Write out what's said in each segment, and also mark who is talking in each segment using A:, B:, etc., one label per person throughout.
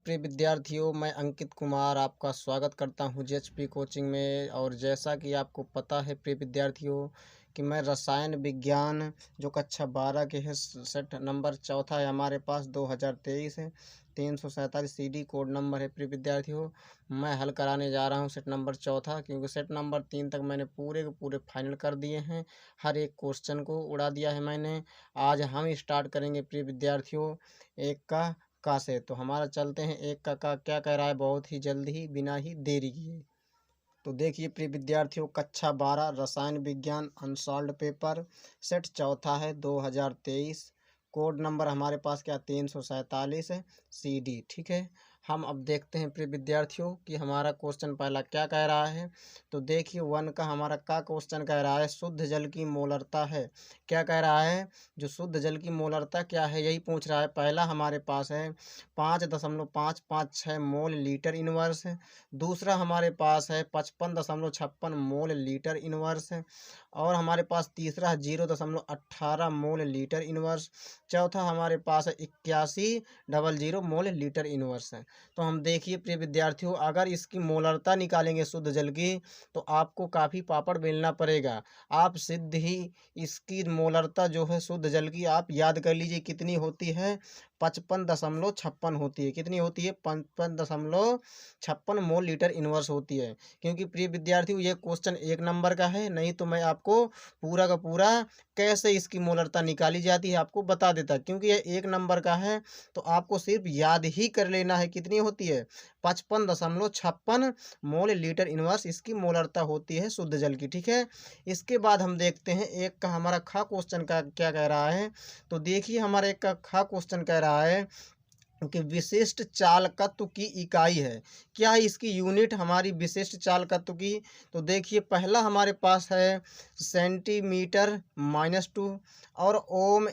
A: प्रिय विद्यार्थियों, मैं अंकित कुमार आपका स्वागत करता हूं जेएचपी कोचिंग में। और जैसा कि आपको पता है प्रिय विद्यार्थियों कि मैं रसायन विज्ञान जो कक्षा 12 के है, सेट नंबर चौथा है हमारे पास 2023 है, 347 CD कोड नंबर है। प्रिय विद्यार्थियों, मैं हल कराने जा रहा हूं सेट नंबर चौथा, क्योंकि सेट नंबर 3 तक मैंने पूरे के पूरे फाइनल कर दिए हैं। हर एक क्वेश्चन को उड़ा दिया है मैंने। आज हम स्टार्ट करेंगे प्रिय विद्यार्थियों एक का से। तो हमारा चलते हैं एक का क्या कह रहा है, बहुत ही जल्दी ही बिना ही देरी किए। तो देखिए प्रिय विद्यार्थियों, कक्षा 12 रसायन विज्ञान अनसॉल्व्ड पेपर सेट चौथा है 2023। कोड नंबर हमारे पास क्या 347 है CD। ठीक है, हम अब देखते हैं प्रिय विद्यार्थियों कि हमारा क्वेश्चन पहला क्या कह रहा है। तो देखिए 1 का हमारा का क्वेश्चन कह रहा है शुद्ध जल की मोलरता है। क्या कह रहा है, जो शुद्ध जल की मोलरता क्या है यही पूछ रहा है। पहला हमारे पास है 5.556 मोल लीटर इनवर्स है। दूसरा हमारे पास है 55.56 मोल लीटर इनवर्स है। और हमारे पास तीसरा है 0.18 मोल लीटर इनवर्स। चौथा हमारे पास है 8100 मोल लीटर इनवर्स है। तो हम देखिए प्रिय विद्यार्थियों, अगर इसकी मोलरता निकालेंगे शुद्ध जल की तो आपको काफ़ी पापड़ बेलना पड़ेगा। आप सिद्ध ही इसकी मोलरता जो है शुद्ध जल की आप याद कर लीजिए कितनी होती है, 55.56 होती है। कितनी होती है, 55.56 मोल लीटर इनवर्स होती है। क्योंकि प्रिय विद्यार्थियों ये क्वेश्चन 1 नंबर का है, नहीं तो मैं आपको पूरा का पूरा कैसे इसकी मोलरता निकाली जाती है आपको बता देता। क्योंकि ये 1 नंबर का है तो आपको सिर्फ याद ही कर लेना है कितनी होती है, 55.56 मोल लीटर इनवर्स इसकी मोलरता होती है शुद्ध जल की। ठीक है, इसके बाद हम देखते हैं एक का हमारा खा क्वेश्चन का क्या कह रहा है। तो देखिए हमारा एक का खा क्वेश्चन कह रहा है कि विशिष्ट चालकत्व की इकाई है। क्या है इसकी यूनिट हमारी विशिष्ट चालकत्व की। तो देखिए पहला हमारे पास है सेंटीमीटर-2 और ओम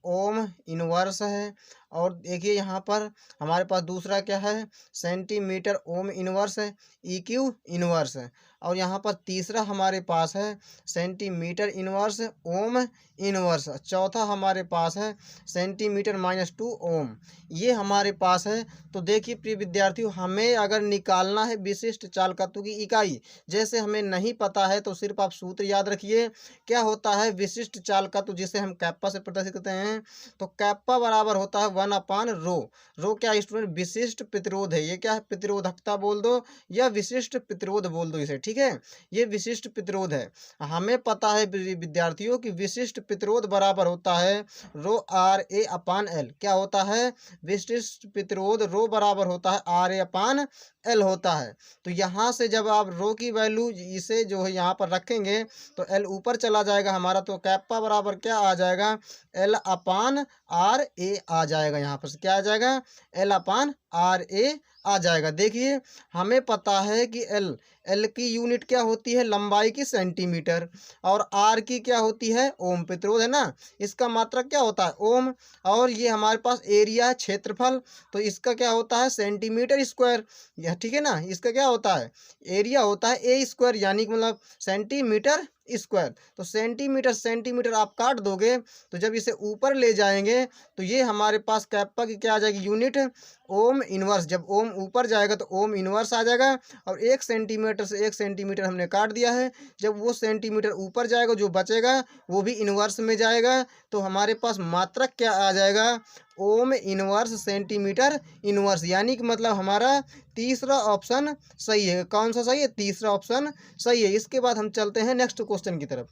A: ओम इनवर्स है। और देखिए यहाँ पर हमारे पास दूसरा क्या है, सेंटीमीटर ओम इनवर्स है, EQ इनवर्स है। और यहाँ पर तीसरा हमारे पास है सेंटीमीटर इनवर्स ओम इनवर्स। चौथा हमारे पास है सेंटीमीटर-2 ओम, ये हमारे पास है। तो देखिए प्रिय विद्यार्थियों, हमें अगर निकालना है विशिष्ट चालकत्व की इकाई, जैसे हमें नहीं पता है तो सिर्फ आप सूत्र याद रखिए। क्या होता है विशिष्ट चालकत्व, जिसे हम कैप्पा से प्रदर्शित करते हैं। तो कैप्पा बराबर होता है 1/रो। रो क्या स्टूडेंट, विशिष्ट प्रतिरोध है। ये क्या है, प्रतिरोधकता बोल दो या विशिष्ट प्रतिरोध बोल दो इसे। ठीक है, ये विशिष्ट प्रतिरोध है। हमें पता है विद्यार्थियों कि विशिष्ट प्रतिरोध बराबर होता है RA/L। क्या होता है, विशिष्ट प्रतिरोध रो बराबर होता है RA/L होता है। तो यहाँ से जब आप रो की वैल्यू इसे जो है यहाँ पर रखेंगे तो L ऊपर चला जाएगा हमारा। तो कैप्पा बराबर क्या आ जाएगा, L/RA आ जाएगा। यहाँ पर से क्या आ जाएगा, L/RA आ जाएगा। देखिए हमें पता है कि L की यूनिट क्या होती है, लंबाई की सेंटीमीटर, और R की क्या होती है, ओम। प्रतिरोध है ना, इसका मात्रक क्या होता है, ओम। और ये हमारे पास एरिया है, क्षेत्रफल, तो इसका क्या होता है, सेंटीमीटर स्क्वायर। यह ठीक है ना, इसका क्या होता है, एरिया होता है A स्क्वायर, यानी कि मतलब सेंटीमीटर स्क्वायर। तो सेंटीमीटर सेंटीमीटर आप काट दोगे तो जब इसे ऊपर ले जाएंगे तो ये हमारे पास कैप्पा की क्या आ जाएगी, यूनिट ओम इनवर्स। जब ओम ऊपर जाएगा तो ओम इनवर्स आ जाएगा। और 1 सेंटीमीटर से 1 सेंटीमीटर हमने काट दिया है, जब वो सेंटीमीटर ऊपर जाएगा जो बचेगा वो भी इनवर्स में जाएगा। तो हमारे पास मात्रक क्या आ जाएगा, ओम इनवर्स सेंटीमीटर इनवर्स। यानी कि मतलब हमारा तीसरा ऑप्शन सही है। कौन सा सही है, तीसरा ऑप्शन सही है। इसके बाद हम चलते हैं नेक्स्ट क्वेश्चन की तरफ।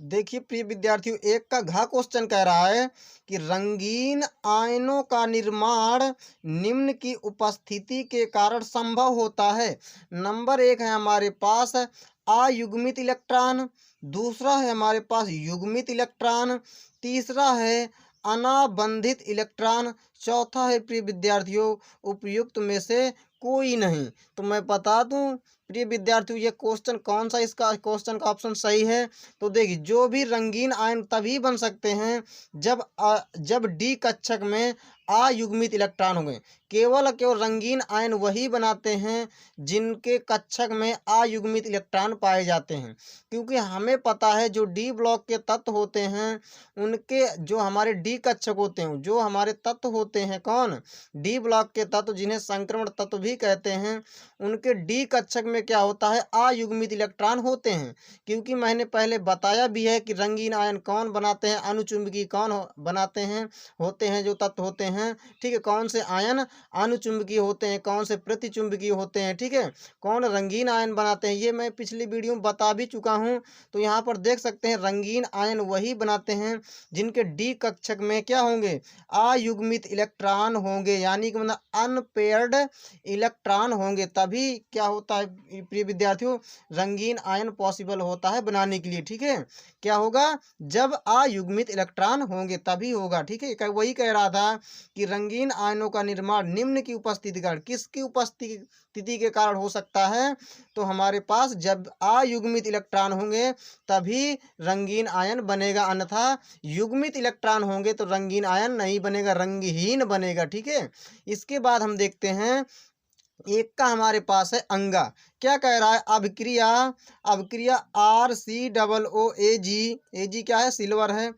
A: देखिए प्रिय विद्यार्थियों, एक का घा क्वेश्चन कह रहा है कि रंगीन आयनों का निर्माण निम्न की उपस्थिति के कारण संभव होता है। नंबर 1 है हमारे पास अयुग्मित इलेक्ट्रॉन, दूसरा है हमारे पास युग्मित इलेक्ट्रॉन, तीसरा है अनाबंधित इलेक्ट्रॉन, चौथा है प्रिय विद्यार्थियों उपयुक्त में से कोई नहीं। तो मैं बता दूं प्रिय विद्यार्थियों ये क्वेश्चन कौन सा, इसका क्वेश्चन का ऑप्शन सही है। तो देखिए जो भी रंगीन आयन तभी बन सकते हैं जब डी कक्षक में अयुग्मित इलेक्ट्रॉन होंगे। केवल केवल रंगीन आयन वही बनाते हैं जिनके कक्षक में अयुग्मित इलेक्ट्रॉन पाए जाते हैं, क्योंकि हमें पता है जो डी ब्लॉक के तत्व होते हैं उनके जो हमारे डी कक्षक होते हैं, जो हमारे तत्व होते हैं कौन, डी ब्लॉक के तत्व जिन्हें संक्रमण तत्व भी कहते हैं, उनके डी कक्षक में क्या होता है, अयुग्मित इलेक्ट्रॉन होते हैं। क्योंकि मैंने पहले बताया भी है कि रंगीन आयन कौन बनाते हैं, अनुचुंबकीय कौन बनाते हैं, होते हैं जो तत्व होते हैं, ठीक है। कौन से आयन अनुचुंबकीय होते हैं, कौन से प्रतिचुंबकीय होते हैं, ठीक है। कौन रंगीन आयन बनाते हैं, ये मैं पिछली वीडियो में बता भी चुका हूँ। तो यहाँ पर देख सकते हैं रंगीन आयन वही बनाते हैं जिनके डी कक्षक में क्या होंगे, अयुग्मित इलेक्ट्रॉन होंगे, यानी कि मतलब अनपेयर्ड इलेक्ट्रॉन होंगे, तभी क्या होता है प्रिय विद्यार्थियों, रंगीन आयन पॉसिबल होता है बनाने के लिए, ठीक है। क्या होगा, जब अयुग्मित इलेक्ट्रॉन होंगे तभी होगा, ठीक है। वही कह रहा था कि रंगीन आयनों का निर्माण निम्न की उपस्थिति कारण, किसकी उपस्थिति के कारण हो सकता है, तो हमारे पास जब अयुग्मित इलेक्ट्रॉन होंगे तभी रंगीन आयन बनेगा, अन्यथा युग्मित इलेक्ट्रॉन होंगे तो रंगीन आयन नहीं बनेगा, रंगहीन बनेगा, ठीक है। इसके बाद हम देखते हैं एक का हमारे पास है अंगा। क्या कह रहा है, अभिक्रिया, अभिक्रिया RCOO AG क्या है, सिल्वर है।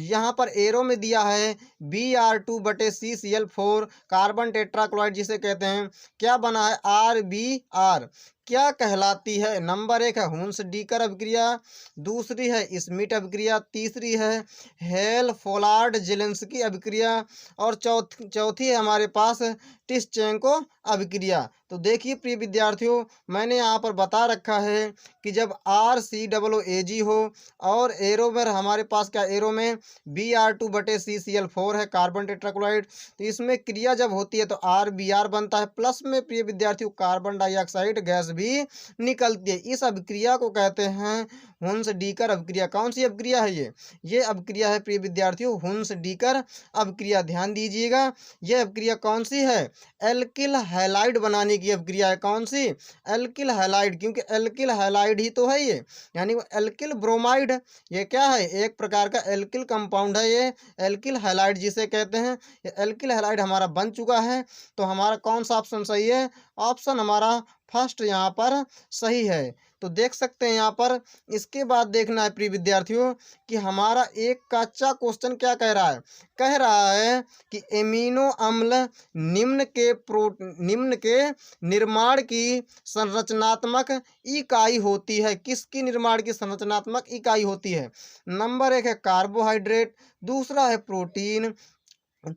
A: यहाँ पर एरो में दिया है Br2/CCl4 कार्बन टेट्राक्लोराइड जिसे कहते हैं, क्या बना है RBr, क्या कहलाती है। नंबर 1 है हुंस डीकर अभिक्रिया, दूसरी है स्मिट अभिक्रिया, तीसरी है हेल फोलार्ड जेलेंस्की अभिक्रिया, और चौथी है हमारे पास टिस्चेंको अभिक्रिया। तो देखिए प्रिय विद्यार्थियों, मैंने यहाँ पर बता रखा है कि जब RCOOAG हो और एरो में हमारे पास क्या, एरो में Br2/CCl4 है कार्बन टेट्राक्लोराइड, तो इसमें क्रिया जब होती है तो RBr बनता है, प्लस में प्रिय विद्यार्थियों कार्बन डाइऑक्साइड गैस भी निकलती है। इस अभिक्रिया को कहते हैं हुंस डीकर अभिक्रिया। कौन सी अभिक्रिया है ये अभिक्रिया है प्रिय विद्यार्थियों हुंस डीकर अभिक्रिया। ध्यान दीजिएगा, यह अभिक्रिया कौन सी है, एल्किल हैलाइड बनाने की अभिक्रिया है। कौन सी, एल्किल हैलाइड, क्योंकि एल्किल हैलाइड ही तो है ये, यानी वो एल्किल ब्रोमाइड, ये क्या है, एक प्रकार का एल्किल कंपाउंड है, ये एल्किल हैलाइड जिसे कहते हैं। ये एल्किल हैलाइड हमारा बन चुका है, तो हमारा कौन सा ऑप्शन सही है, ऑप्शन हमारा फर्स्ट यहाँ पर सही है। तो देख सकते हैं यहाँ पर। इसके बाद देखना है प्रिय विद्यार्थियों कि हमारा एक कच्चा क्वेश्चन क्या कह रहा है, कह रहा है कि एमिनो अम्ल निम्न के निर्माण की संरचनात्मक इकाई होती है। किसकी निर्माण की संरचनात्मक इकाई होती है। नंबर 1 है कार्बोहाइड्रेट, दूसरा है प्रोटीन,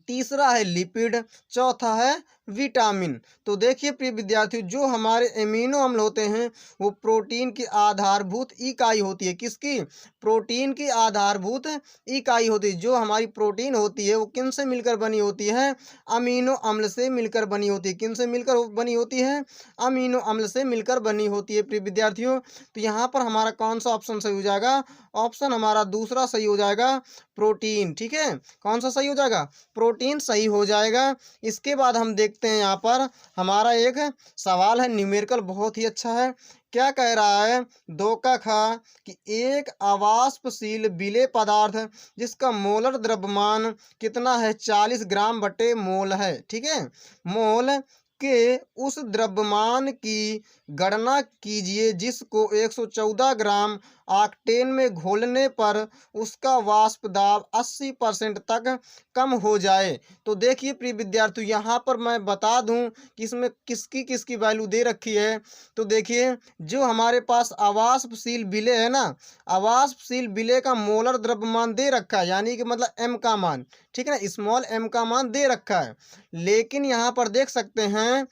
A: तीसरा है लिपिड, चौथा है विटामिन। तो देखिए प्रिय विद्यार्थियों, जो हमारे एमिनो अम्ल होते हैं वो प्रोटीन की आधारभूत इकाई होती है। किसकी, प्रोटीन की आधारभूत इकाई होती है। जो हमारी प्रोटीन होती है वो किन से मिलकर बनी होती है, अमीनो अम्ल से मिलकर बनी होती है। किन से मिलकर बनी होती है, अमीनो अम्ल से मिलकर बनी होती है प्रिय विद्यार्थियों। तो यहाँ पर हमारा कौन सा ऑप्शन सही हो जाएगा, ऑप्शन हमारा दूसरा सही हो जाएगा, प्रोटीन, ठीक है। कौन सा सही हो जाएगा, प्रोटीन सही हो जाएगा। इसके बाद हम देखते हैं यहाँ पर हमारा एक सवाल है न्यूमेरिकल, बहुत ही अच्छा है। क्या कह रहा है, 2 का खा कि एक अवाष्पशील विलेय पदार्थ जिसका मोलर द्रव्यमान कितना है, 40 ग्राम बटे मोल है, ठीक है। मोल के उस द्रव्यमान की गणना कीजिए जिसको 114 ग्राम ऑक्टेन में घोलने पर उसका वाष्प दाब 80% तक कम हो जाए। तो देखिए प्रिय विद्यार्थियों, यहाँ पर मैं बता दूं कि इसमें किसकी किसकी वैल्यू दे रखी है। तो देखिए, जो हमारे पास अवाष्पशील विलेय है ना, अवाष्पशील विलेय का मोलर द्रव्यमान दे रखा है, यानी कि मतलब m का मान, ठीक है ना, स्मॉल m का मान दे रखा है। लेकिन यहाँ पर देख सकते हैं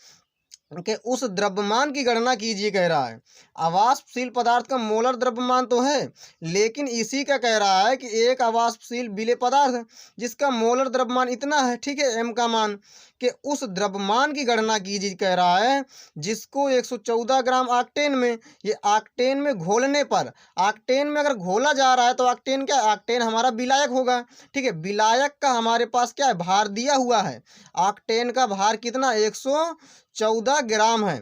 A: कि उस द्रव्यमान की गणना कीजिए कह रहा है। अवाष्पशील पदार्थ का मोलर द्रव्यमान तो है, लेकिन इसी का कह रहा है कि एक अवाष्पशील विलेय पदार्थ जिसका मोलर द्रव्यमान इतना है, ठीक है, m का मान, कि उस द्रव्यमान की गणना कीजिए, कह रहा है जिसको 114 ग्राम ऑक्टेन में, ये ऑक्टेन में घोलने पर, ऑक्टेन में अगर घोला जा रहा है तो ऑक्टेन क्या है, ऑक्टेन हमारा विलायक होगा। ठीक है, विलायक का हमारे पास क्या है, भार दिया हुआ है। ऑक्टेन का भार कितना, 114 ग्राम है।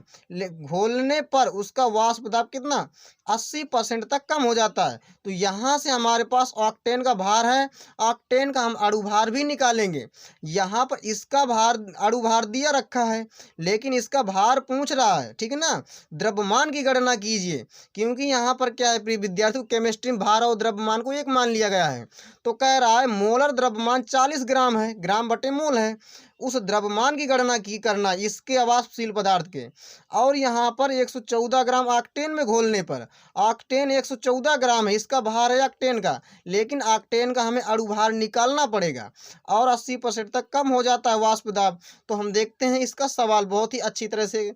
A: घोलने पर उसका वाष्प दाब कितना, 80% तक कम हो जाता है। तो यहाँ से हमारे पास ऑक्टेन का भार है, ऑक्टेन का हम अणु भार भी निकालेंगे। यहाँ पर इसका भार, अणु भार दिया रखा है, लेकिन इसका भार पूछ रहा है, ठीक है ना। द्रव्यमान की गणना कीजिए, क्योंकि यहाँ पर क्या है प्रिय विद्यार्थियों, केमिस्ट्री में भार और द्रव्यमान को एक मान लिया गया है। तो कह रहा है मोलर द्रव्यमान 40 ग्राम है, ग्राम बटे मोल है। उस द्रव्यमान की गणना की करना इसके अवाष्पशील पदार्थ के, और यहाँ पर 114 ग्राम ऑक्टेन में घोलने पर, ऑक्टेन 114 ग्राम है, इसका भार है ऑक्टेन का, लेकिन ऑक्टेन का हमें अणु भार निकालना पड़ेगा और 80% तक कम हो जाता है वाष्प दाब। तो हम देखते हैं इसका सवाल बहुत ही अच्छी तरह से।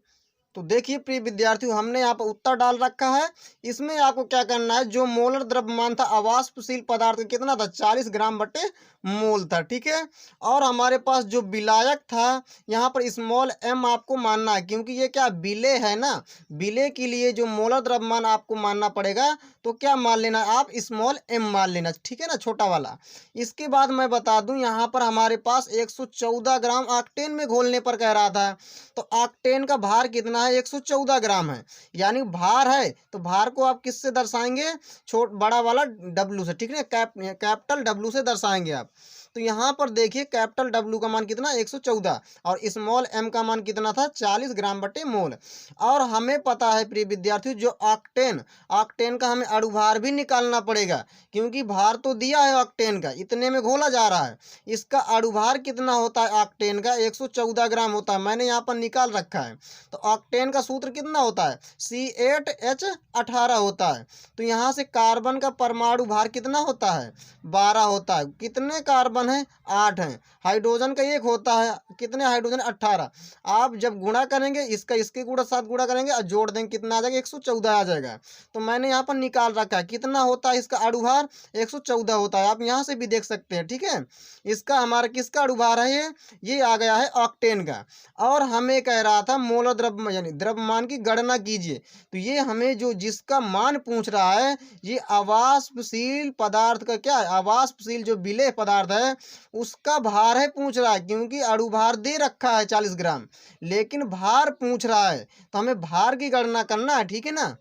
A: तो देखिए प्रिय विद्यार्थियों, हमने यहाँ पर उत्तर डाल रखा है। इसमें आपको क्या करना है, जो मोलर द्रव्यमान था अवाष्पशील पदार्थ कितना था, 40 ग्राम बटे मोल था। ठीक है, और हमारे पास जो विलायक था, यहाँ पर स्मॉल एम आपको मानना है, क्योंकि ये क्या विलेय है ना। विलेय के लिए जो मोलर द्रव्यमान आपको मानना पड़ेगा, तो क्या मान लेना, आप स्मॉल एम मान लेना, ठीक है ना, छोटा वाला। इसके बाद मैं बता दूं, यहाँ पर हमारे पास 114 ग्राम ऑक्टेन में घोलने पर कह रहा था, तो ऑक्टेन का भार कितना है, 114 ग्राम है। यानी भार है, तो भार को आप किससे दर्शाएंगे, बड़ा वाला डब्लू से, ठीक है, कैपिटल डब्लू से दर्शाएंगे आप। तो यहाँ पर देखिए कैपिटल डब्लू का मान कितना, 114, और स्मॉल एम का मान कितना था, 40 ग्राम बटे मोल। और हमें पता है प्रिय विद्यार्थियों, जो ऑक्टेन, ऑक्टेन का हमें अणु भार भी निकालना पड़ेगा, क्योंकि भार तो दिया है ऑक्टेन का, इतने में घोला जा रहा है। इसका अणु भार कितना होता है ऑक्टेन का, 114 ग्राम होता है, मैंने यहाँ पर निकाल रखा है। तो ऑक्टेन का सूत्र कितना होता है, C8H18 होता है। तो यहाँ से कार्बन का परमाणु भार कितना होता है, 12 होता है। कितने कार्बन है, 8 हैं। हाइड्रोजन का 1 होता है, कितने हाइड्रोजन, 18। आप जब गुणा करेंगे, इसका इसके गुणा साथ गुणा करेंगे और जोड़ देंगे, कितना आ जाएगा, 114 आ जाएगा। तो मैंने यहाँ पर निकाल रखा है, कितना होता है इसका अणु भार, 114 होता है। आप यहाँ से भी देख सकते हैं, ठीक है। इसका हमारा किसका अणु भार है, ये आ गया है ऑक्टेन का। और हमें कह रहा था मोलर द्रव्य यानी द्रव्यमान की गणना कीजिए, तो ये हमें जो जिसका मान पूछ रहा है, ये अवाष्पशील पदार्थ का क्या है, अवाष्पशील जो विलेय पदार्थ है उसका भार है पूछ रहा है, क्योंकि अणु भार दे रखा है 40 ग्राम, लेकिन भार पूछ रहा है, तो हमें भार की गणना करना है, ठीक है ना।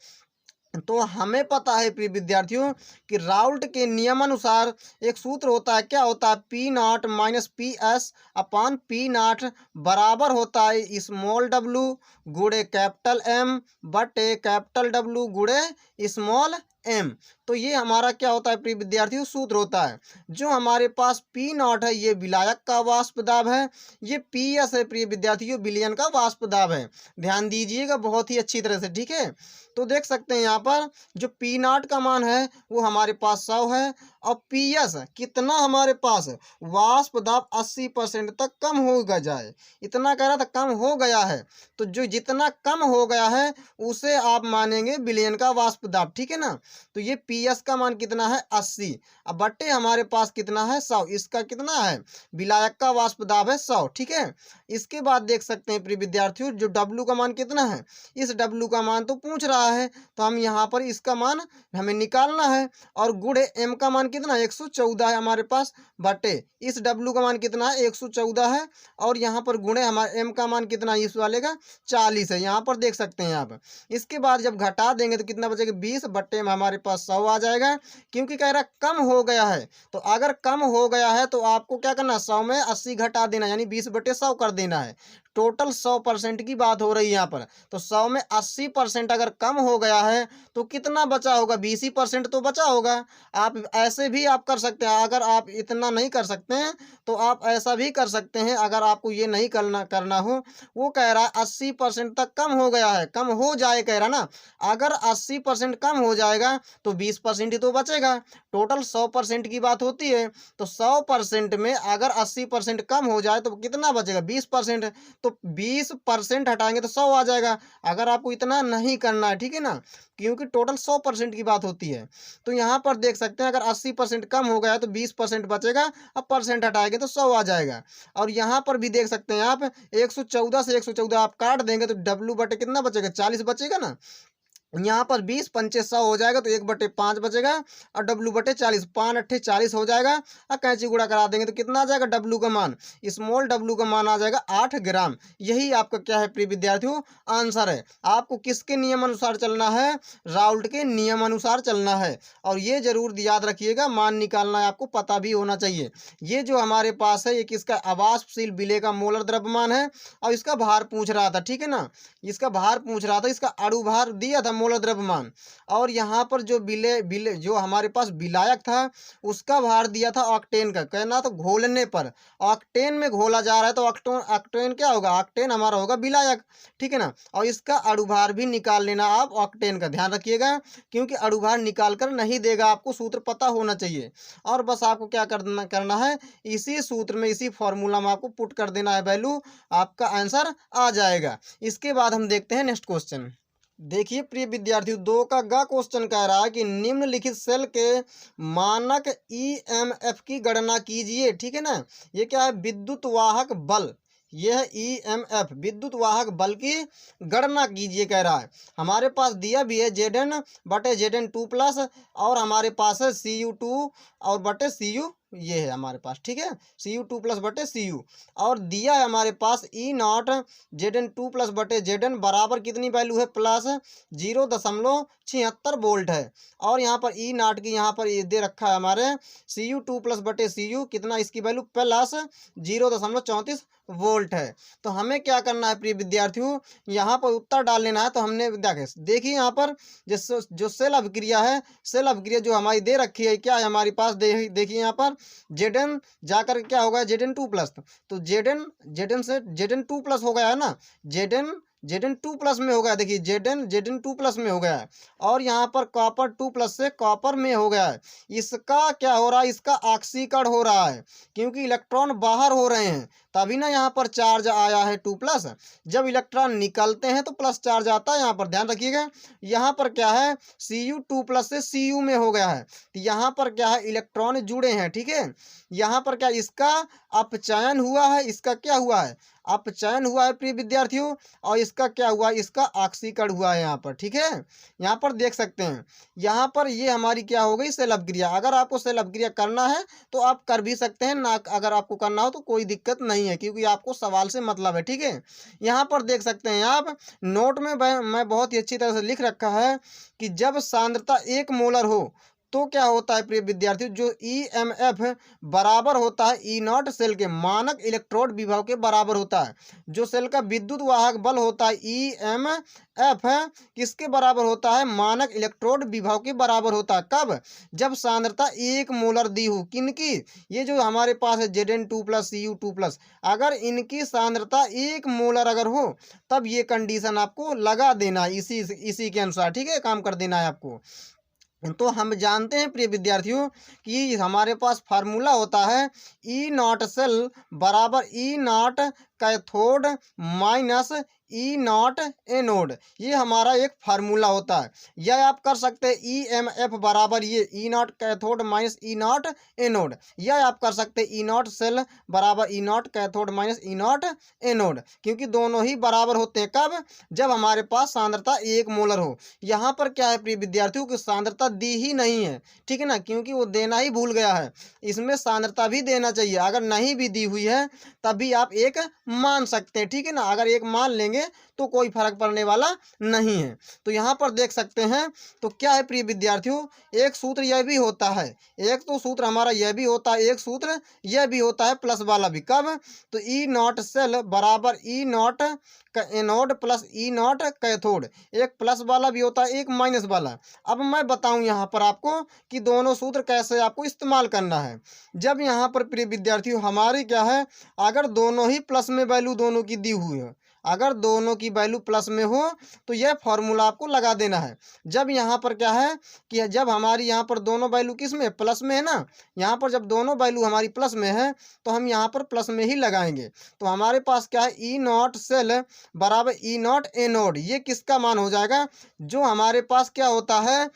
A: तो हमें पता है प्रिय विद्यार्थियों कि राउल्ट के नियमानुसार एक सूत्र होता है, क्या होता है, P0 minus P S upon P0 बराबर होता है स्मॉल डब्लू गुणे कैपिटल एम बटे कैपिटल डब्लू गुणे स्मॉल एम। तो ये हमारा क्या होता है प्रिय विद्यार्थियों, सूत्र होता है। जो हमारे पास P0 है, ये विलायक का वाष्प दाब है, ये PS है प्रिय विद्यार्थियों, विलयन का वाष्प दाब है। ध्यान दीजिएगा बहुत ही अच्छी तरह से, ठीक है। तो देख सकते हैं यहाँ पर जो P0 का मान है वो हमारे पास 100 है, और PS कितना हमारे पास, वाष्प दाब 80% तक कम हो जाए, इतना कह रहा था, कम हो गया है। तो जो जितना कम हो गया है उसे आप मानेंगे विलयन का वाष्प दाब, ठीक है ना। तो ये PS का मान कितना है, 80, अब बट्टे हमारे पास कितना है, 100, इसका कितना है, विलायक का वाष्प दाब है 100, ठीक है। इसके बाद देख सकते हैं प्रिय विद्यार्थियों, जो W का मान कितना है, इस W का मान तो पूछ रहा है, तो हम यहाँ पर इसका मान हमें निकालना है, और गुणे M का मान कितना, 114 है हमारे पास, बटे इस W का मान कितना है, 114 है, और यहाँ पर गुणे हमारे M का मान कितना है, इस वाले का 40 है, यहाँ पर देख सकते हैं आप। इसके बाद जब घटा देंगे तो कितना बचेगा, 20 बट्टे में हमारे पास 100 आ जाएगा, क्योंकि कह रहा कम हो गया है। तो अगर कम हो गया है तो आपको क्या करना, 100 में 80 घटा देना, यानी 20 बटे 100 कर देना है। टोटल 100% की बात हो रही है यहाँ पर। तो 100 में 80% अगर कम हो गया है तो कितना बचा होगा, 20% तो बचा होगा। आप ऐसे भी आप कर सकते हैं, अगर आप इतना नहीं कर सकते हैं तो आप ऐसा भी कर सकते हैं, अगर आपको ये नहीं करना हो। वो कह रहा है 80% तक कम हो गया है, कम हो जाए कह रहा ना। अगर 80% कम हो जाएगा तो 20% ही तो बचेगा। टोटल 100% की बात होती है, तो 100% में अगर 80% कम हो जाए तो कितना बचेगा, 20%। तो 20% हटाएंगे तो 100 आ जाएगा। अगर आपको इतना नहीं करना है, ठीक है ना, क्योंकि टोटल 100% की बात होती है। तो यहाँ पर देख सकते हैं अगर 80% कम हो गया है तो 20% बचेगा, अब परसेंट हटाएंगे तो 100 आ जाएगा। और यहाँ पर भी देख सकते हैं आप 114 से 114 आप काट देंगे तो डब्लू बटे कितना बचेगा, 40 बचेगा ना। यहाँ पर 20 × 5 = 100 हो जाएगा तो 1/5 बचेगा और डब्लू बटे 40, 5×8 = 40 हो जाएगा। और कैंची गुणा करा देंगे तो कितना आ जाएगा डब्लू का मान, स्मॉल डब्लू का मान आ जाएगा 8 ग्राम। यही आपका क्या है प्रिय विद्यार्थियों, आंसर है। आपको किसके नियम अनुसार चलना है, राउल्ट के नियम अनुसार चलना है। और ये जरूर याद रखिएगा, मान निकालना है आपको पता भी होना चाहिए। ये जो हमारे पास है ये किसका, अवाष्पशील विलेय का मोलर द्रव्यमान है और इसका भार पूछ रहा था, ठीक है ना, इसका भार पूछ रहा था, इसका अणु भार दिया था मोलर द्रव्यमान। और यहाँ पर जो बिले जो हमारे पास विलायक था उसका भार दिया था ऑक्टेन का, कहना तो घोलने पर ऑक्टेन में घोला जा रहा है तो ऑक्टेन क्या होगा, ऑक्टेन हमारा होगा विलायक, ठीक है ना। और इसका अणुभार भी निकाल लेना आप ऑक्टेन का, ध्यान रखिएगा, क्योंकि अणुभार निकाल कर नहीं देगा, आपको सूत्र पता होना चाहिए। और बस आपको क्या करना है, इसी सूत्र में इसी फॉर्मूला में आपको पुट कर देना है वैल्यू, आपका आंसर आ जाएगा। इसके बाद हम देखते हैं नेक्स्ट क्वेश्चन। देखिए प्रिय विद्यार्थियों, 2 का ग क्वेश्चन कह रहा है कि निम्नलिखित सेल के मानक ईएमएफ की गणना कीजिए, ठीक है ना। ये क्या है, विद्युत वाहक बल, यह ईएमएफ विद्युत वाहक बल की गणना कीजिए कह रहा है। हमारे पास दिया भी है Zn बटे Zn2+ और हमारे पास है Cu2 और बटे Cu, ये है हमारे पास, ठीक है, Cu2+ बटे Cu। और दिया है हमारे पास E0 Zn2+ बटे Zn बराबर कितनी वैल्यू है, प्लस 0.76 वोल्ट है। और यहाँ पर E0 की यहाँ पर ये दे रखा है हमारे Cu2+ बटे Cu, कितना इसकी वैल्यू प्लस 0.34 वोल्ट है। तो हमें क्या करना है प्रिय विद्यार्थियों, यहाँ पर उत्तर डाल लेना है। तो हमने देखिए यहाँ पर जो सेल अभिक्रिया है, सेल अभिक्रिया जो हमारी दे रखी है, क्या है हमारे पास, देखिए यहाँ पर Zn जाकर क्या होगा, Zn2+, तो Zn से Zn2+ हो गया है ना, Zn2+ में हो गया, देखिए Zn2+ में हो गया है। और यहाँ पर कॉपर 2+ से कॉपर में हो गया है। इसका क्या हो रहा है, इसका ऑक्सीकरण हो रहा है, क्योंकि इलेक्ट्रॉन बाहर हो रहे हैं तभी ना यहाँ पर चार्ज आया है 2+। जब इलेक्ट्रॉन निकलते हैं तो प्लस चार्ज आता है, यहाँ पर ध्यान रखिएगा। यहाँ पर क्या है, Cu2+ से Cu में हो गया है, तो यहाँ पर क्या है, इलेक्ट्रॉन जुड़े हैं, ठीक है। यहाँ पर क्या, इसका अपचयन हुआ है, इसका क्या हुआ है, अपचयन हुआ है प्रिय विद्यार्थियों। और इसका क्या हुआ, इसका ऑक्सीकरण हुआ है यहाँ पर, ठीक है। यहाँ पर देख सकते हैं, यहाँ पर ये हमारी क्या हो गई, सेल अपक्रिया। अगर आपको सेल अपक्रिया करना है तो आप कर भी सकते हैं ना, अगर आपको करना हो तो कोई दिक्कत नहीं है, क्योंकि आपको सवाल से मतलब है, ठीक है। यहाँ पर देख सकते हैं आप, नोट में मैं बहुत ही अच्छी तरह से लिख रखा है कि जब सांद्रता 1 मोलर हो तो क्या होता है प्रिय विद्यार्थियों, जो ईएमएफ बराबर होता है E0 सेल के मानक इलेक्ट्रोड विभव के बराबर होता है। जो सेल का विद्युत वाहक बल होता है ईएमएफ किसके बराबर होता है, मानक इलेक्ट्रोड विभव के बराबर होता है। कब, जब सांद्रता 1 मोलर दी हो, किनकी, ये जो हमारे पास है Zn2+ Cu2+, अगर इनकी सांद्रता 1 मोलर अगर हो तब ये कंडीशन आपको लगा देना है, इसी के अनुसार, ठीक है, काम कर देना है आपको। तो हम जानते हैं प्रिय विद्यार्थियों कि हमारे पास फार्मूला होता है E0 सेल बराबर E0 cathode minus E0 anode, ये हमारा एक फार्मूला होता है। यह आप कर सकते हैं ईएमएफ बराबर ये E0 cathode minus E0 anode, यह आप कर सकते हैं E0 सेल बराबर E0 cathode minus E0 anode, क्योंकि दोनों ही बराबर होते हैं। कब, जब हमारे पास सांद्रता 1 मोलर हो। यहाँ पर क्या है प्रिय विद्यार्थियों की सांद्रता दी ही नहीं है, ठीक है ना, क्योंकि वो देना ही भूल गया है। इसमें सांद्रता भी देना चाहिए, अगर नहीं भी दी हुई है तभी आप एक मान सकते हैं, ठीक है ना। अगर एक मान लेंगे तो कोई फर्क पड़ने वाला नहीं है। तो यहाँ पर देख सकते हैं, तो क्या है प्रिय विद्यार्थियों, एक सूत्र यह भी होता है, एक तो सूत्र हमारा यह भी होता है, एक सूत्र यह भी होता है प्लस वाला भी। कब, तो E0 सेल बराबर E0 anode plus E0 cathode, एक प्लस वाला भी होता है, एक माइनस वाला। अब मैं बताऊं यहाँ पर आपको कि दोनों सूत्र कैसे आपको इस्तेमाल करना है। जब यहाँ पर प्रिय विद्यार्थियों हमारी क्या है, अगर दोनों ही प्लस में वैल्यू दोनों की दी हुई है, अगर दोनों की वैल्यू प्लस में हो तो यह फॉर्मूला आपको लगा देना है। जब यहाँ पर क्या है कि जब हमारी यहाँ पर दोनों वैल्यू किस में प्लस में है ना, यहाँ पर जब दोनों वैल्यू हमारी प्लस में है तो हम यहाँ पर प्लस में ही लगाएंगे। तो हमारे पास क्या है, ई नॉट सेल बराबर ई नॉट ए नॉट, ये किसका मान हो जाएगा, जो हमारे पास क्या होता है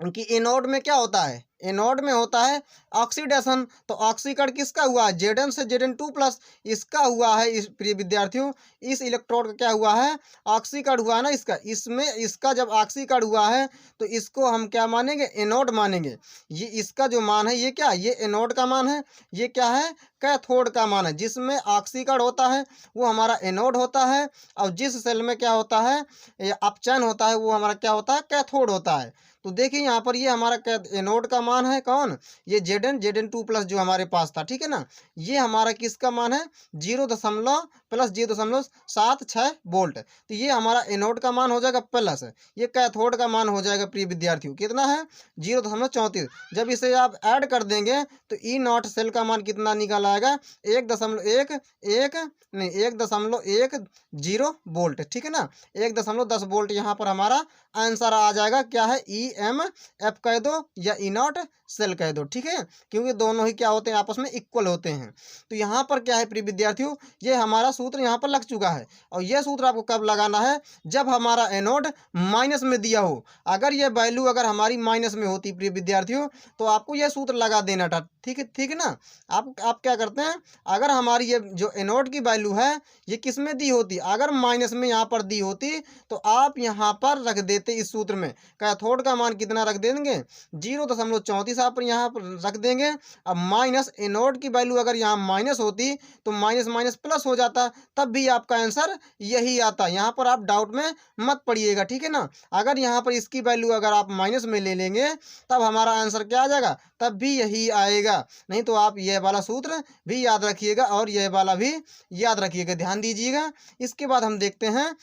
A: कि एनोड में क्या होता है, एनोड में होता है ऑक्सीडेशन। तो ऑक्सीकरण किसका हुआ है, Zn से Zn2 प्लस इसका हुआ है। इस प्रिय विद्यार्थियों इस इलेक्ट्रोड का क्या हुआ है, ऑक्सीकरण हुआ है ना इसका, इसमें इसका जब ऑक्सीकरण हुआ है तो इसको हम क्या मानेंगे, एनोड मानेंगे। ये इसका जो मान है ये क्या, ये एनोड का मान है, ये क्या है, कैथोड का मान है। जिसमें ऑक्सीकरण होता है वो हमारा एनोड होता है, और जिस सेल में क्या होता है, ये अपचयन होता है, वो हमारा क्या होता है, कैथोड होता है। तो देखिए यहाँ पर ये हमारा एनोड का मान है कौन, ये Zn2 प्लस जो हमारे पास था, ठीक है ना। ये हमारा किसका मान है, 0.76 वोल्ट। तो ये हमारा एनोड का मान हो जाएगा प्लस, ये कैथोड का मान हो जाएगा प्रिय विद्यार्थियों कितना है, 0.34। जब इसे आप ऐड कर देंगे तो ई नॉट सेल का मान कितना निकल आएगा, 1.10 वोल्ट, ठीक है ना। 1.10 वोल्ट यहाँ पर हमारा आंसर आ जाएगा। क्या है, EMF कह दो या ई नॉट सेल कह दो, ठीक है, क्योंकि दोनों ही क्या होते हैं, आपस में इक्वल होते हैं। तो यहाँ पर क्या है प्रिय विद्यार्थियों, ये हमारा सूत्र यहाँ पर लग चुका है। और यह सूत्र आपको कब लगाना है, जब हमारा एनोड माइनस में दिया हो। अगर ये वैल्यू अगर हमारी माइनस में होती प्रिय विद्यार्थियों तो आपको यह सूत्र लगा देना था, ठीक है ना। आप क्या करते हैं, अगर हमारी ये जो एनोड की वैल्यू है ये किस में दी होती, अगर माइनस में यहाँ पर दी होती तो आप यहाँ पर रख देते इस सूत्र में, कैथोड का मान कितना रख देंगे, 0.34 आप यहाँ पर रख देंगे। अब माइनस एनोड की वैल्यू अगर यहाँ माइनस होती तो माइनस माइनस प्लस हो जाता, तब भी आपका आंसर यही आता। यहाँ पर आप डाउट में मत पड़िएगा, ठीक है ना। अगर यहाँ पर इसकी वैल्यू अगर आप माइनस में ले लेंगे तब हमारा आंसर क्या आ जाएगा, तब भी यही आएगा। नहीं तो आप यह वाला सूत्र भी याद रखिएगा और यह वाला भी याद रखिएगा, ध्यान दीजिएगा। इसके बाद हम देखते हैं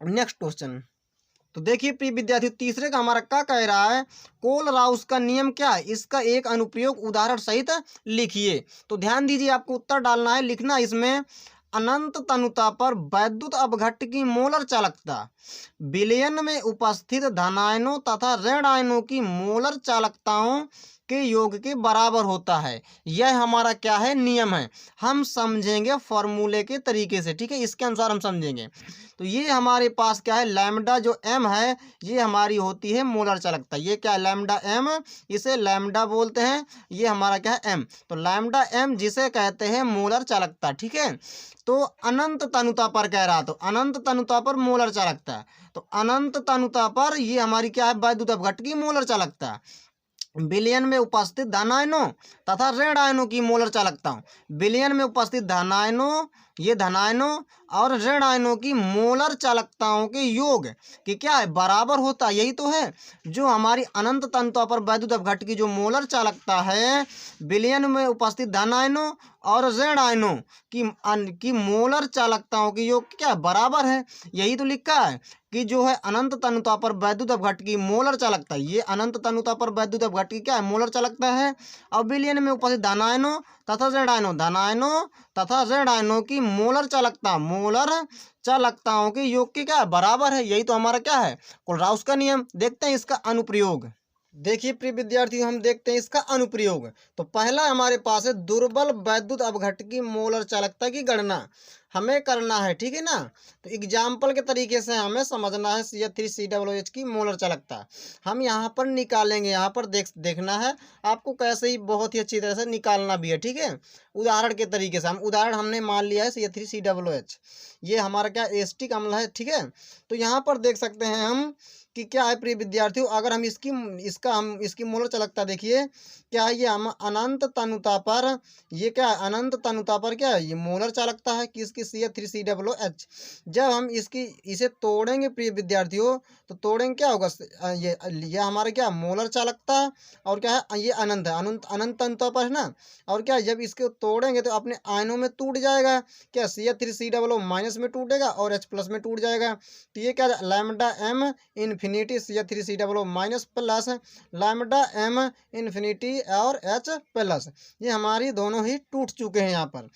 A: नेक्स्ट क्वेश्चन। तो देखिए प्रिय विद्यार्थी, तीसरे का हमारा क्या कह रहा है, कोल राउस का नियम क्या है, इसका एक अनुप्रयोग उदाहरण सहित लिखिए। तो ध्यान दीजिए, आपको उत्तर डालना है, लिखना इसमें, अनंत तनुता पर वैद्युत अपघट्ट की मोलर चालकता विलयन में उपस्थित धनायनों तथा ऋण आयनों की मोलर चालकताओं के योग के बराबर होता है। यह हमारा क्या है, नियम है। हम समझेंगे फॉर्मूले के तरीके से, ठीक है, इसके अनुसार हम समझेंगे। तो ये हमारे पास क्या है, लैम्डा जो एम है ये हमारी होती है मोलर चालकता। ये क्या है, लैम्डा एम, इसे लैम्डा बोलते हैं, ये हमारा क्या है, एम। तो लैम्डा एम जिसे कहते हैं मोलर चालकता, ठीक है। तो अनंत तनुता पर कह रहा, तो अनंत तनुता पर मोलर चालकता, तो अनंत तनुता पर ये हमारी क्या है, वैद्युत अपघट्ट की मोलर चालकता। विलयन में उपस्थित धनायनों तथा ऋण आयनों की मोलर चालकता, विलयन में उपस्थित धनायनों, ये धनायनों और ऋण आयनों की मोलर चालकताओं के योग कि क्या है, बराबर होता है। यही तो है जो हमारी अनंत तनुता पर वैद्युत अपघट्ट की जो मोलर चालकता है, विलयन में उपस्थित धनायनों और ऋण आयनों की मोलर चालकताओं के योग क्या है, बराबर है। यही तो लिखा है कि जो है अनंत तनुता पर वैद्युत अपघट्ट की मोलर चालकता, ये अनंत तनुता पर वैद्युत अपघट्ट की क्या है, मोलर चालकता है। और विलयन में उपस्थित धनायनों तथा ऋण आयनों, धनायनों तथा ऋण आयनों की मोलर चालकता, मोलर चालकताओं के योग के क्या है, बराबर है। यही तो हमारा क्या है, कोलराउस का नियम। देखते हैं इसका अनुप्रयोग। देखिए प्रिय विद्यार्थियों, हम देखते हैं इसका अनुप्रयोग। तो पहला हमारे पास है दुर्बल वैद्युत अपघट्ट की मोलर चालकता की गणना हमें करना है, ठीक है ना। तो एग्जाम्पल के तरीके से हमें समझना है CH3COOH की मोलर चालकता हम यहाँ पर निकालेंगे। यहाँ पर देखना है आपको कैसे ही बहुत ही अच्छी तरह से निकालना भी है, ठीक है। उदाहरण के तरीके से उदाहरण हमने मान लिया है CH3COOH, ये हमारा क्या एसिटिक अम्ल है, ठीक है। तो यहाँ पर देख सकते हैं हम कि क्या है प्रिय विद्यार्थियों, अगर हम इसकी मोलर चालकता देखिए क्या है, ये हम अनंत तनुता पर, ये क्या है, अनंत तनुता पर क्या है, ये मोलर चालकता है किसकी, CH3COOH। जब हम इसे तोड़ेंगे प्रिय विद्यार्थियों तो तोड़ेंगे क्या होगा, ये हमारा क्या मोलर चालकता और क्या है, ये अनंत है, अनंत तनुता पर है ना। और क्या जब इसको तोड़ेंगे तो अपने आयनों में टूट जाएगा, क्या CH3COO माइनस में टूटेगा और H प्लस में टूट जाएगा। तो ये क्या lambda m infinity CH3COO minus plus lambda m infinity और H प्लस, ये हमारी दोनों ही टूट चुके हैं यहाँ पर।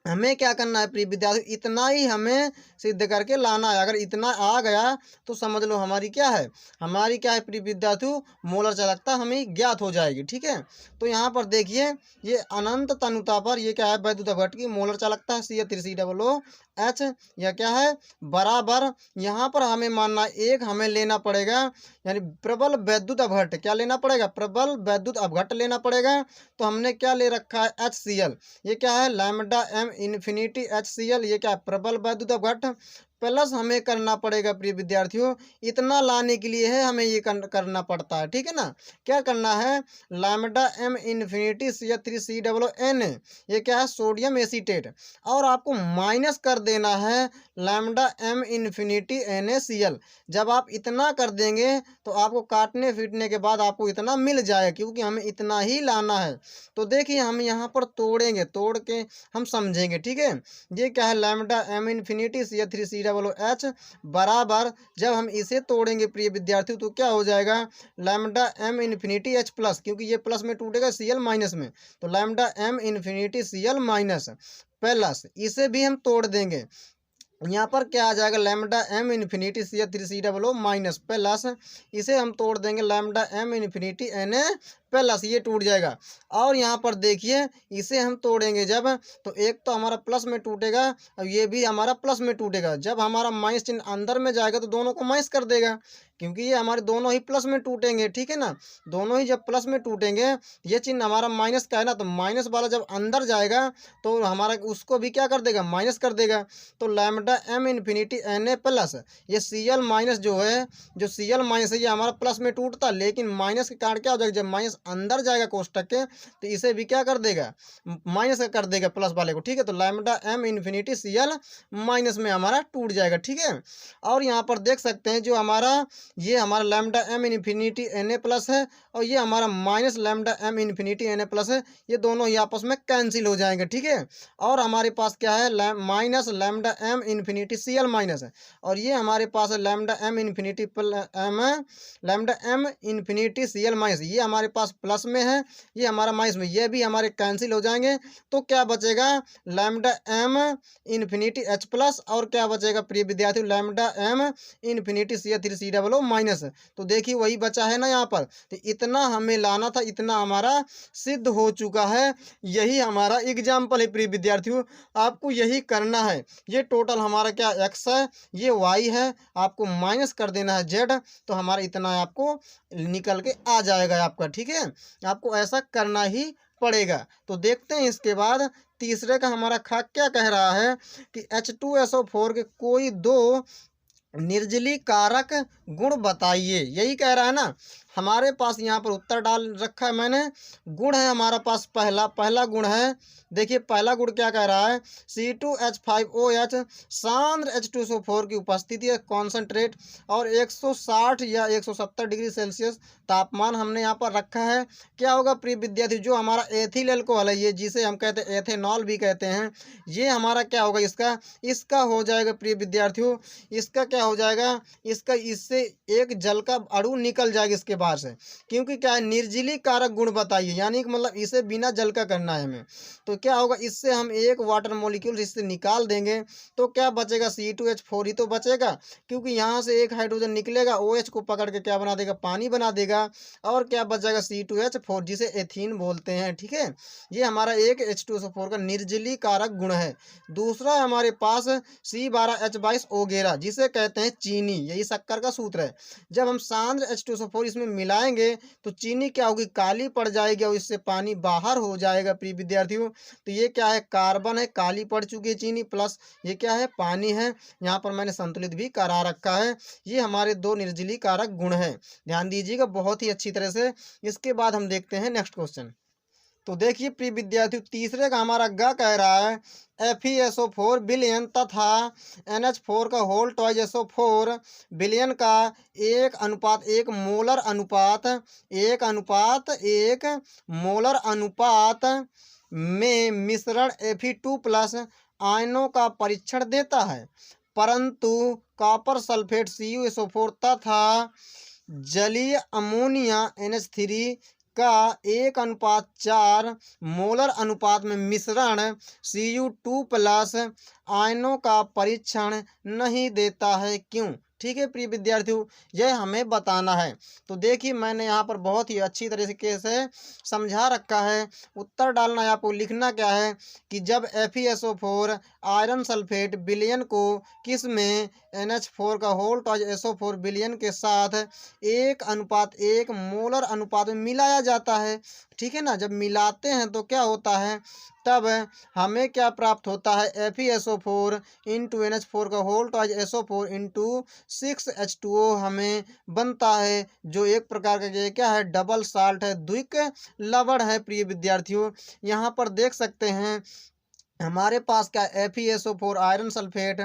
A: हमें क्या करना है प्रिय विद्यार्थी, इतना ही हमें सिद्ध करके लाना है। अगर इतना आ गया तो समझ लो हमारी क्या है, हमारी क्या है प्रिय विद्यार्थी, मोलर चालकता हमें ज्ञात हो जाएगी। ठीक है, तो यहाँ पर देखिए ये अनंत तनुता पर ये क्या है, वैद्युत अपघट की मोलर चालकता है CH3COOH। यह क्या है, बराबर यहाँ पर हमें मानना एक हमें लेना पड़ेगा, यानी प्रबल वैद्युत अपघट। क्या लेना पड़ेगा, प्रबल वैद्युत अपघट लेना पड़ेगा। तो हमने क्या ले रखा है, HCl। ये क्या है, लैम्डा m इन्फिनिटी HCl। ये क्या है, प्रबल वैद्युत अपघट। प्लस हमें करना पड़ेगा प्रिय विद्यार्थियों, इतना लाने के लिए है हमें ये करना पड़ता है। ठीक है ना, क्या करना है, लैम्डा m इन्फिनिटी CH3COON। ये क्या है, सोडियम एसीटेट। और आपको माइनस कर देना है लैम्डा m इन्फिनिटी NaCl। जब आप इतना कर देंगे तो आपको काटने फीटने के बाद आपको इतना मिल जाएगा, क्योंकि हमें इतना ही लाना है। तो देखिए हम यहाँ पर तोड़ेंगे, तोड़ के हम समझेंगे। ठीक है, ये क्या है, लैम्डा m इन्फिनिटी CH3COOH बराबर, जब हम इसे तोड़ेंगे प्रिय विद्यार्थियों तो क्या हो जाएगा, lambda m infinity H plus, क्योंकि ये प्लस में टूटेगा Cl माइनस में, तो lambda m infinity Cl minus plus, इसे भी हम तोड़ देंगे। यहाँ पर क्या आ जाएगा, lambda m infinity CH3COO minus plus, इसे हम तोड़ देंगे lambda m infinity Na plus, ये टूट जाएगा। और यहाँ पर देखिए इसे हम तोड़ेंगे जब, तो एक तो हमारा प्लस में टूटेगा और ये भी हमारा प्लस में टूटेगा। जब हमारा माइनस चिन्ह अंदर में जाएगा तो दोनों को माइनस कर देगा, क्योंकि ये हमारे दोनों ही प्लस में टूटेंगे। ठीक है ना, दोनों ही जब प्लस में टूटेंगे, ये चिन्ह हमारा माइनस का है ना, तो माइनस वाला जब अंदर जाएगा तो हमारा उसको भी क्या कर देगा, माइनस कर देगा। तो lambda m infinity Na plus, ये Cl माइनस जो है, जो Cl माइनस है ये हमारा प्लस में टूटता, लेकिन माइनस के कारण क्या हो जाएगा, जब माइनस अंदर जाएगा कोष्टक के तो इसे भी क्या कर देगा, माइनस कर देगा प्लस वाले को। ठीक है, तो lambda m infinity Cl minus में हमारा टूट जाएगा। ठीक है, और यहाँ पर देख सकते हैं जो हमारा ये हमारा lambda m infinity Na plus है और ये हमारा minus lambda m infinity Na plus है, ये दोनों ही आपस में कैंसिल हो जाएंगे। ठीक है, और हमारे पास क्या है, minus lambda m infinity Cl minus है, और ये हमारे पास है lambda m infinity lambda m infinity Cl minus, ये हमारे पास प्लस में है, ये हमारा माइनस में, ये भी हमारे कैंसिल हो जाएंगे। तो क्या बचेगा, lambda m infinity H plus, और क्या बचेगा प्रिय विद्यार्थी, lambda m infinity CH3COO minus. तो देखिए वही बचा है ना यहाँ पर, तो इतना हमें लाना था, इतना हमारा सिद्ध हो चुका है। यही हमारा एग्जाम्पल है प्रिय विद्यार्थियों, आपको यही करना है। ये टोटल हमारा क्या x है, ये y है, आपको माइनस कर देना है z, तो हमारा इतना आपको निकल के आ जाएगा आपका। ठीक है, आपको ऐसा करना ही पड़ेगा। तो देखते हैं इसके बाद तीसरे का हमारा खाक क्या कह रहा है कि H2SO4 के कोई दो निर्जली कारक गुण बताइए, यही कह रहा है ना। हमारे पास यहाँ पर उत्तर डाल रखा है मैंने। गुण है हमारा पास पहला गुण है, देखिए पहला गुण क्या कह रहा है, C2H5OH सांद्र H2SO4 की उपस्थिति है, कॉन्सेंट्रेट, और 160 या 170 डिग्री सेल्सियस तापमान हमने यहाँ पर रखा है। क्या होगा प्रिय विद्यार्थी, जो हमारा एथिल एल्कोहल है, ये जिसे हम कहते हैं एथेनॉल भी कहते हैं, ये हमारा क्या होगा, इसका हो जाएगा प्रिय विद्यार्थियों, इसका क्या हो जाएगा, इसका इससे एक जल का अणु निकल जाएगा इसके बाहर से, क्योंकि क्या है, निर्जली कारक गुण बताइए, यानी कि मतलब इसे बिना जल का करना है हमें। तो क्या होगा, इससे हम एक वाटर मॉलिक्यूल इससे निकाल देंगे, तो क्या बचेगा, C2H4 ही तो बचेगा, क्योंकि यहाँ से एक हाइड्रोजन निकलेगा, OH को पकड़ के क्या बना देगा, पानी बना देगा, और क्या बचेगा C2H4 जिसे एथीन बोलते हैं। ठीक है, ये हमारा एक H2SO4 का निर्जली कारक गुण है। दूसरा हमारे पास C12H22O जिसे कहते हैं चीनी, यही शक्कर का सूत्र है। जब हम सांद्र H2SO4 इसमें मिलाएंगे तो चीनी क्या होगी, काली पड़ जाएगी और इससे पानी बाहर हो जाएगा प्रिय विद्यार्थियों। तो ये क्या है, कार्बन है, काली पड़ चुकी है चीनी, प्लस ये क्या है, पानी है। यहाँ पर मैंने संतुलित भी करा रखा है। ये हमारे दो निर्जली कारक गुण है, ध्यान दीजिएगा बहुत ही अच्छी तरह से। इसके बाद हम देखते हैं नेक्स्ट क्वेश्चन। तो देखिए प्रिय विद्यार्थी, तीसरे का हमारा ग कह रहा है FeSO4 बिलियन तथा NH4 का होल टॉइज SO4 बिलियन का 1:1 मोलर अनुपात में मिश्रण Fe2 प्लस आयनों का परीक्षण देता है, परंतु कॉपर सल्फेट CuSO4 तथा जलीय अमोनिया NH3 का 1:4 मोलर अनुपात में मिश्रण Cu2+ आयनों का परीक्षण नहीं देता है, क्यों? ठीक है प्रिय विद्यार्थियों, यह हमें बताना है। तो देखिए मैंने यहाँ पर बहुत ही अच्छी तरीके से समझा रखा है। उत्तर डालना है आपको, लिखना क्या है कि जब FeSO4 आयरन सल्फेट विलयन को किस में NH4 का होल टॉज SO4 विलयन के साथ 1:1 मोलर अनुपात में मिलाया जाता है, ठीक है ना। जब मिलाते हैं तो क्या होता है, तब हमें क्या प्राप्त होता है, FeSO4 इंटू NH4 का होल टॉज SO4 इंटू 6H2O हमें बनता है, जो एक प्रकार का ये क्या है, डबल साल्ट है, द्विक लवण है। प्रिय विद्यार्थियों यहाँ पर देख सकते हैं हमारे पास क्या है, FeSO4 आयरन सल्फेट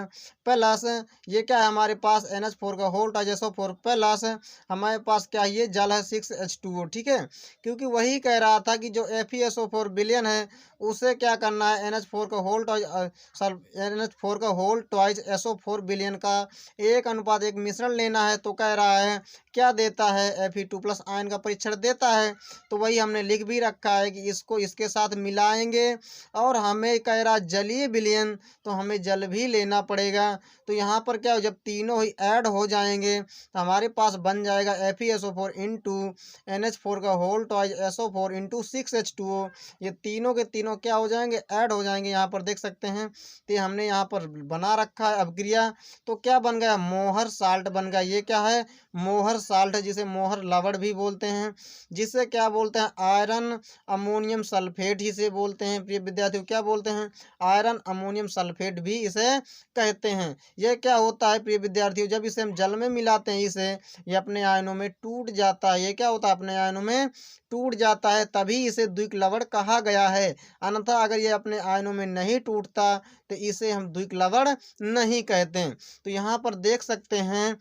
A: प्लस ये क्या है हमारे पास NH4 का होल टॉज SO4 प्लस हमारे पास क्या है, ये जल है 6H2O, ठीक है। क्योंकि वही कह रहा था कि जो FeSO4 विलयन है उसे क्या करना है, NH4 का होल टॉज NH4 का होल टॉज SO4 विलयन का 1:1 मिश्रण लेना है। तो कह रहा है क्या देता है, Fe2+ आयन का परीक्षण देता है। तो वही हमने लिख भी रखा है कि इसको इसके साथ मिलाएंगे और हमें कह रहा जलीय विलयन, तो हमें जल भी लेना पड़ेगा। तो यहाँ पर क्या हो, जब तीनों ही ऐड हो जाएंगे तो हमारे पास बन जाएगा FeSO4 इंटू NH4 का होल टॉज SO4 इंटू 6H2O। ये तीनों के तीनों क्या हो जाएंगे, ऐड हो जाएंगे। यहाँ पर देख सकते हैं तो हमने यहाँ पर बना रखा है अपक्रिया। तो क्या बन गया, मोहर साल्ट बन गया। ये क्या है, मोहर साल्ट है, जिसे मोहर लवण भी बोलते हैं, जिसे क्या बोलते हैं, आयरन अमोनियम सल्फेट ही से बोलते हैं। प्रिय विद्यार्थियों क्या बोलते हैं, आयरन अमोनियम सल्फेट भी इसे कहते हैं। यह क्या होता है प्रिय विद्यार्थियों, जब इसे हम जल में मिलाते हैं इसे, ये अपने आयनों में टूट जाता है। ये क्या होता है, अपने आयनों में टूट जाता है, तभी इसे द्विक लवण कहा गया है। अन्यथा अगर ये अपने आयनों में नहीं टूटता तो इसे हम द्विक लवण नहीं कहते। तो यहाँ पर देख सकते हैं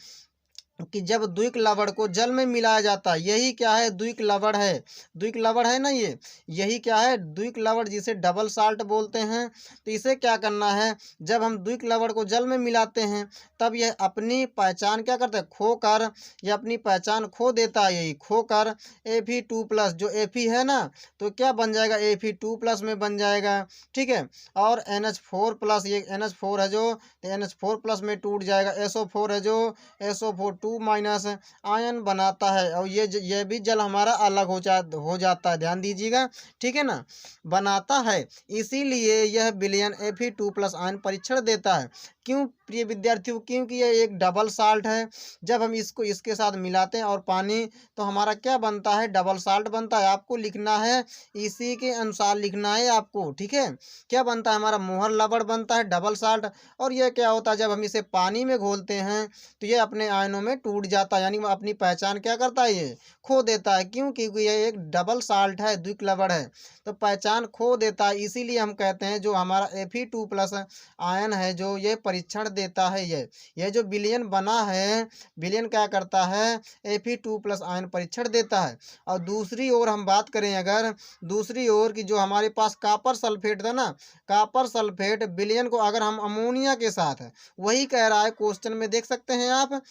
A: कि जब द्विक लवण को जल में मिलाया जाता है, यही क्या है, द्विक लवण है। द्विक लवण है ना, ये यही क्या है, द्विक लवण, जिसे डबल साल्ट बोलते हैं। तो इसे क्या करना है, जब हम द्विक लवण को जल में मिलाते हैं तब यह अपनी पहचान क्या करता है, खोकर यह अपनी पहचान खो देता है। यही खोकर Fe2+ जो Fe है ना, तो क्या बन जाएगा, Fe2+ में बन जाएगा, ठीक है। और NH4+, ये NH4 है जो, तो NH4+ में टूट जाएगा। SO4 है जो, SO4 2- आयन बनाता है, और ये भी जल हमारा अलग हो जाता है, ध्यान दीजिएगा, ठीक है ना, बनाता है। इसीलिए यह विलयन Fe2+ आयन परीक्षण देता है। क्यों प्रिय विद्यार्थियों, क्योंकि यह एक डबल साल्ट है। जब हम इसको इसके साथ मिलाते हैं और पानी, तो हमारा क्या बनता है, डबल साल्ट बनता है। आपको लिखना है, इसी के अनुसार लिखना है आपको, ठीक है। क्या बनता है, हमारा मोहर लवण बनता है, डबल साल्ट। और यह क्या होता है, जब हम इसे पानी में घोलते हैं तो ये अपने आयनों में टूट जाता है, यानी वो अपनी पहचान क्या करता है, ये खो देता है। क्यों, क्योंकि यह एक डबल साल्ट है, द्विक लवण है, तो पहचान खो देता है। इसीलिए हम कहते हैं जो हमारा Fe2+ आयन है जो ये परीक्षण देता है। यह जो विलयन बना है, विलयन क्या करता है, Fe2+ आयन परीक्षण देता है। और दूसरी ओर हम बात करें, अगर दूसरी ओर की जो हमारे पास कॉपर सल्फेट था ना, कॉपर सल्फेट विलयन को अगर हम अमोनिया के साथ, वही कह रहा है क्वेश्चन में, देख सकते हैं आप,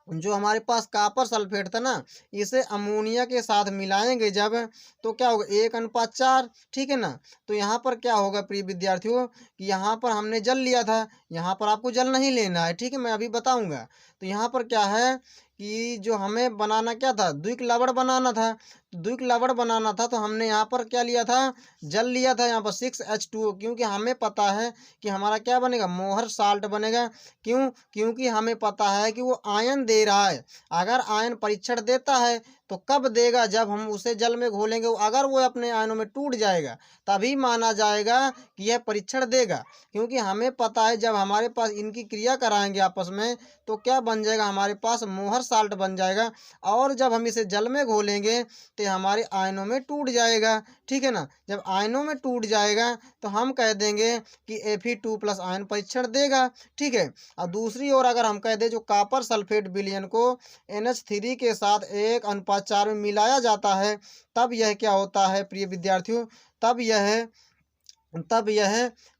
A: जो हमारे पास कॉपर सल्फेट था ना, इसे अमोनिया के साथ मिलाएंगे जब, तो क्या होगा, 1:4, ठीक है ना। तो यहाँ पर क्या होगा प्रिय विद्यार्थियों कि यहाँ पर हमने जल लिया था, यहाँ पर आपको जल नहीं लेना है, ठीक है, मैं अभी बताऊंगा। तो यहाँ पर क्या है कि जो हमें बनाना क्या था, द्विक लवण बनाना था। तो द्विक लवण बनाना था तो हमने यहाँ पर क्या लिया था, जल लिया था, यहाँ पर 6H2O, क्योंकि हमें पता है कि हमारा क्या बनेगा, मोहर साल्ट बनेगा। क्यों, क्योंकि हमें पता है कि वो आयन दे रहा है। अगर आयन परीक्षण देता है तो कब देगा, जब हम उसे जल में घोलेंगे, अगर वो अपने आयनों में टूट जाएगा तभी माना जाएगा कि यह परीक्षण देगा। क्योंकि हमें पता है जब हमारे पास इनकी क्रिया कराएंगे आपस में तो क्या बन जाएगा, हमारे पास मोहर साल्ट बन जाएगा। और जब हम इसे जल में घोलेंगे तो हमारे आयनों में टूट जाएगा, ठीक है ना। जब आयनों में टूट जाएगा तो हम कह देंगे कि Fe2+ आयन परीक्षण देगा, ठीक है। और दूसरी ओर अगर हम कह दें जो कॉपर सल्फेट विलयन को NH3 के साथ 1:4 में मिलाया जाता है, तब यह क्या होता है प्रिय विद्यार्थियों, तब यह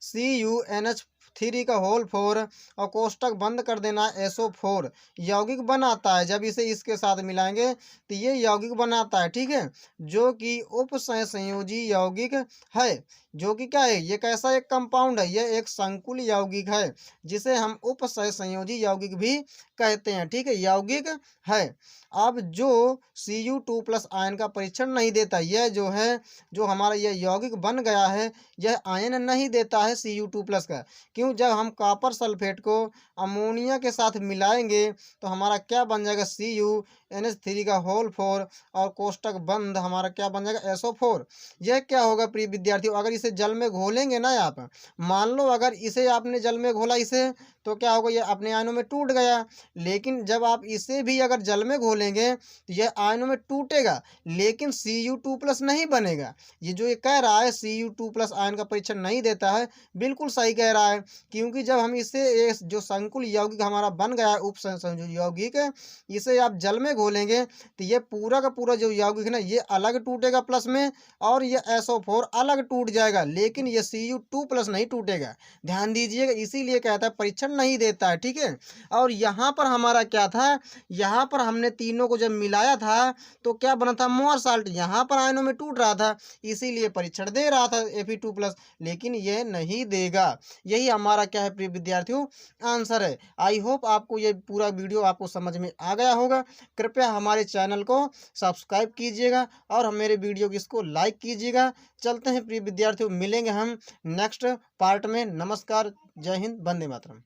A: CuNH थ्री का होल फोर और कोष्टक बंद कर देना SO4 यौगिक बनाता है। जब इसे इसके साथ मिलाएंगे तो ये यौगिक बनाता है, ठीक है, जो कि उपसहसंयोजी यौगिक है। जो कि क्या है, ये कैसा एक कंपाउंड है, ये एक संकुल यौगिक है जिसे हम उपसहसंयोजी यौगिक भी कहते हैं, ठीक है, यौगिक है। अब जो Cu2+ आयन का परीक्षण नहीं देता, यह जो है, जो हमारा यह यौगिक बन गया है, यह आयन नहीं देता है Cu2+ का। क्यों? जब हम कॉपर सल्फेट को अमोनिया के साथ मिलाएंगे तो हमारा क्या बन जाएगा, CuNH3 का होल फोर और कोष्टक बंद हमारा क्या बन जाएगा, SO4। यह क्या होगा प्रिय विद्यार्थियों, अगर इसे जल में घोलेंगे ना आप, मान लो अगर इसे आपने जल में घोला इसे, तो क्या होगा, ये अपने आयनों में टूट गया। लेकिन जब आप इसे भी अगर जल में घोलेंगे तो यह आयनों में टूटेगा, लेकिन Cu2+ नहीं बनेगा। ये जो ये कह रहा है Cu2+ आयन का परीक्षण नहीं देता है, बिल्कुल सही कह रहा है। क्योंकि जब हम इसे जो संकुल यौगिक हमारा बन गया है उपसंयोजी यौगिक, इसे आप जल में घोलेंगे तो ये पूरा का पूरा जो यौगिक है ना, ये अलग टूटेगा प्लस में, और ये SO4 अलग टूट जाएगा, लेकिन ये Cu2+ नहीं टूटेगा। ध्यान दीजिएगा, इसीलिए कहता है परीक्षण नहीं देता है, ठीक है। और यहाँ पर हमारा क्या था, यहाँ पर हमने तीनों को जब मिलाया था तो क्या बना था, मोअर साल्ट। यहाँ पर आयनों में टूट रहा था, इसीलिए परीक्षण दे रहा था Fe2+, लेकिन यह नहीं देगा। यही हमारा क्या है प्रिय विद्यार्थियों, आंसर है। आई होप आपको ये पूरा वीडियो आपको समझ में आ गया होगा। कृपया हमारे चैनल को सब्सक्राइब कीजिएगा और मेरे वीडियो को इसको लाइक कीजिएगा। चलते हैं प्रिय विद्यार्थियों, मिलेंगे हम नेक्स्ट पार्ट में। नमस्कार, जय हिंद, वंदे मातरम।